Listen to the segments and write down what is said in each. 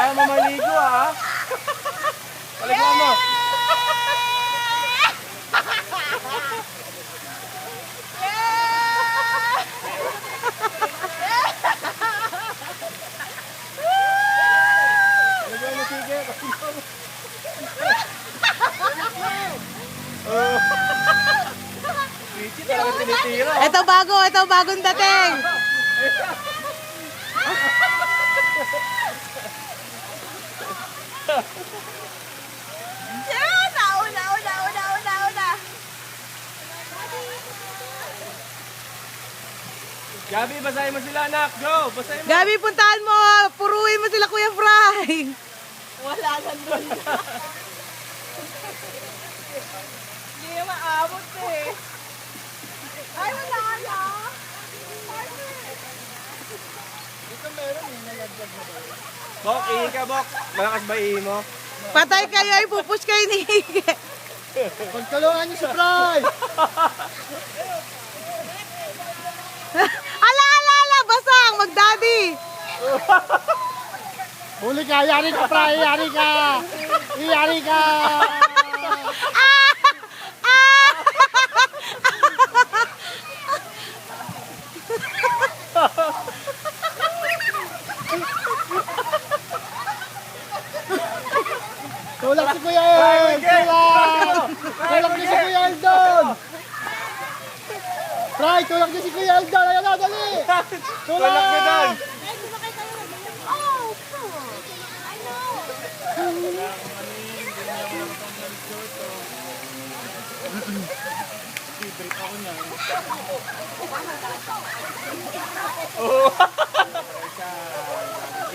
Kaya mo maligo ha. Paligo mo. Paligo mo, sige. Pichi talaga tinitira. Ito bagong dating. Gabi, basahin mo sila anak. Go, basahin mo. Gabi, puntahan mo. Puruin mo sila Kuya Fry. Wala lang doon. Hindi na maabot eh. Ay, wala na. Bok, ihi ka, Bok. Malakas ba ihi mo? Patay kayo, ay pupush kayo ni Hige. Pagtalungan niyo si Fry! Ala, basang, mag-daddy. Huli ka, yari ka Fry, yari ka! Yari ka! Tulak si Kuya El! Tulak! Tulak niyo si Kuya El doon! Fry, tulak niyo si Kuya El doon! Ayan na, dali! Tulak ka doon.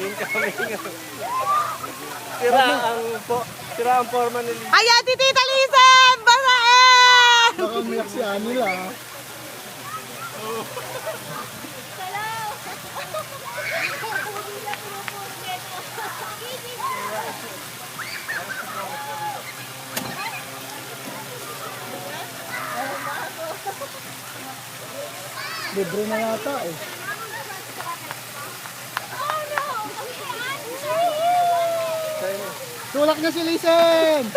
Incoming. Sira ang forma ni Lisa. Ayan, si Tita Lisen! Basain! Baka umiyak si Anil ah. Libre na yata eh. Tulak niya si Lisen!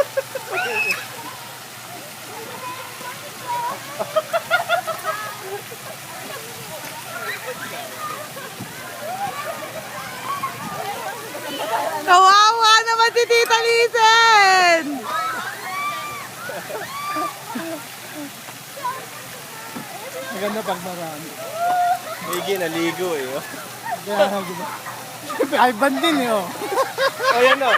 Kawawa naman si Tita Lisen! Maganda pag marami. Higi, naligo eh. Oh. Kaya diba? Siyempre, ay band din eh oh. Oh, yan o.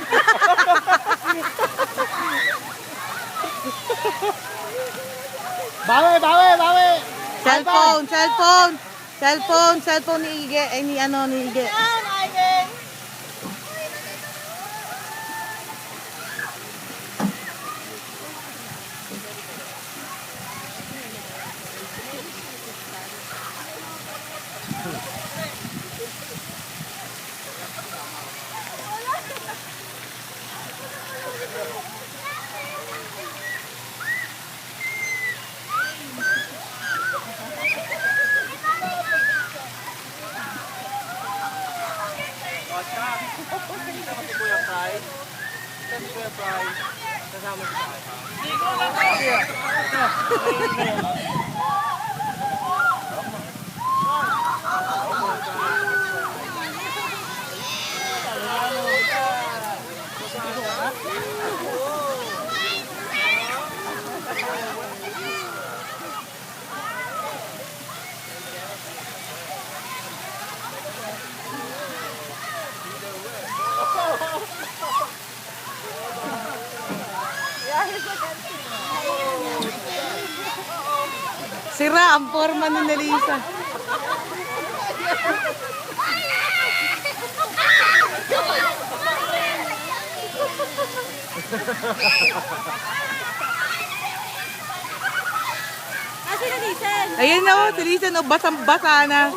Bawi, bawi, bawi! Cellphone ni Hige, ay ni Hige. Kasama si Fry. Sira ang forma ni Nelisa. Kasi na Lisen. Ayun na si Lisa, no, basang-basa na.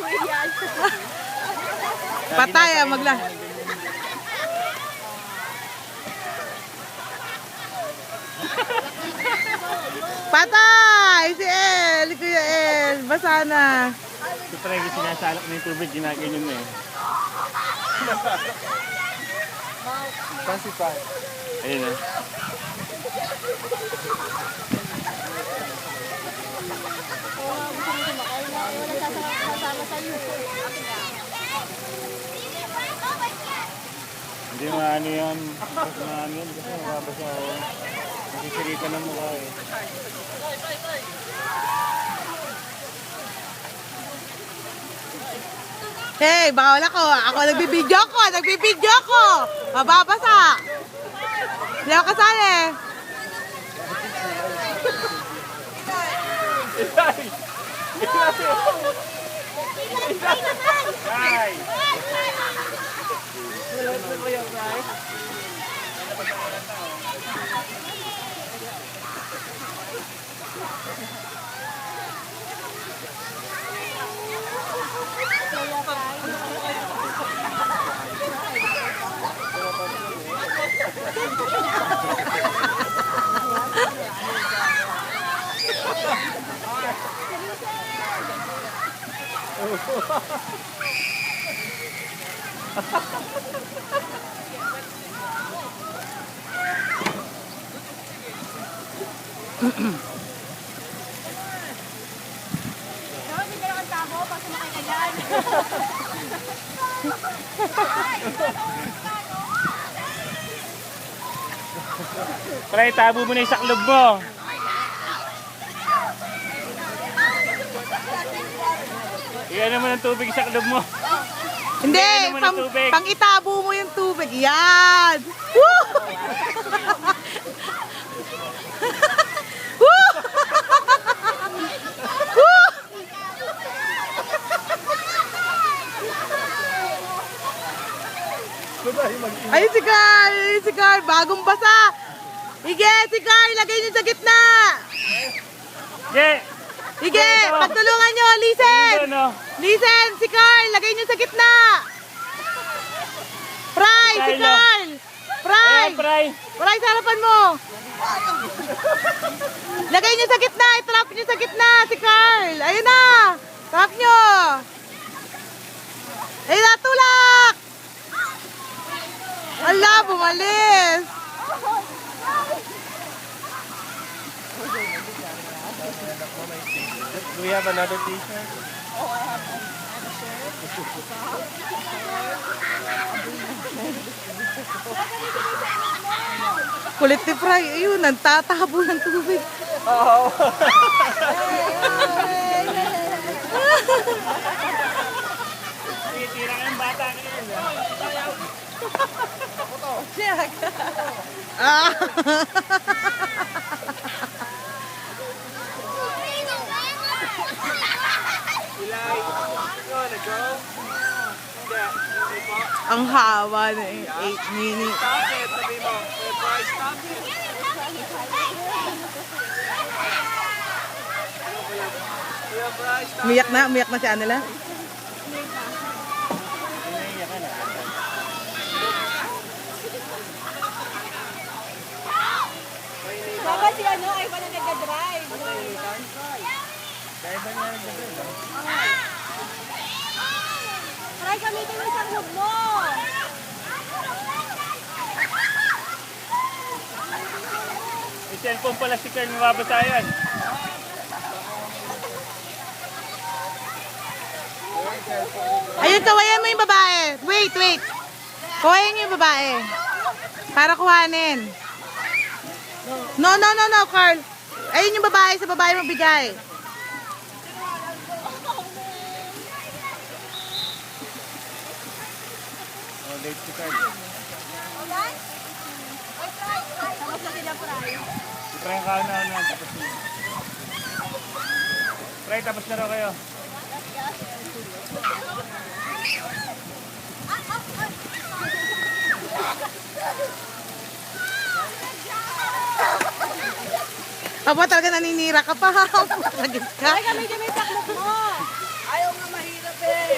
Patay magla. Patay! Si El! Kuya El! Basa na. Si Fry, sinasalak na yung tubig, ginaganyan na eh. Saan si Fran? Ayun na. Hindi maano yan. Mas maano yan kasi mababasa ako. Nasisirita ng mukha eh. Hey, bawal ako. Ako nagbibidyo ko. Nagbibidyo ko. Mababasa. Hindi ako kasali. Ay! Dapat hindi ka tamo, pag sumakay ka dyan. Pre, tabo mo na yung saklob mo. Iyan naman ang tubig sa saklob mo. Hindi, Inom mo ng tubig. pang itabo mo yung tubig. Yan! Woo! Woo! Woo! Ay, si Carl! Ay, si Carl! Bagong basa! Ige, si Carl! Lagay niyo sa gitna! Yeah! Ige, pagtulungan niyo! Listen! Ito, no? Listen! Si Carl! Lagay niyo sa gitna! Fry! Si Carl, no? Carl! Fry! Ayan, Pray. Fry, sa harapan mo! Lagay niyo sa gitna! I-trap niyo sa gitna! Si Carl! Ayun na! Trap niyo! Ayun na! Tulak! Ala! Bumalis! Do we have another t-shirt? Kulit ni Fry. Ayun, nagtatahabo ng tubig. Oo. Tira ka ng bata ka yun. Ah! Ang haba na 8 minutes. Stop it, sabi mo. Hey, Bryce, stop it. Kuya Bryce, stop Umiyak na si Anela. Dapat si ano, ay pala nag-drive. Try gamitin mo sa hug mo. May cellphone pala si Carl, mababasa yan. Ayun, kawayan mo yung babae. Wait. Kawayan niyo yung babae. Para kuhanin. No, Carl. Ayun yung babae, sa babae mo bigay. Oh, late si Carl. Tapos na sila Fry. Si Pray ang kauna-una, tapos na. Pray, tapos na raw kayo. Aba, talaga naninira ka pa. Pagod ka. Try gamitin mo yung saklop mo. Ayaw nga mahirap eh.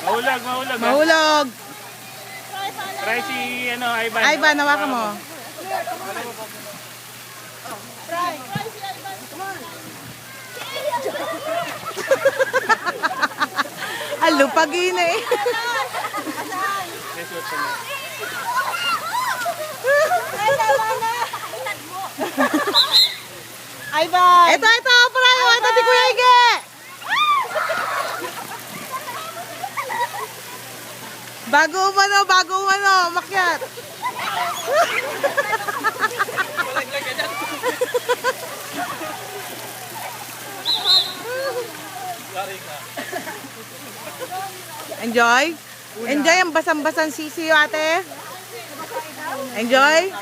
Mahulog. Mahulog. Try si, Ivan. Ivan, hawakan mo. Fry. Fry si Ivan. Come on. Alupagi na eh. Ay, tama na. Itag mo. Ay, ba? Ito, pala. Ito, si Kuya Ige. Bago umano, makyat. Enjoy? Enjoy ang basang-basang sisiyo, ate? Enjoy?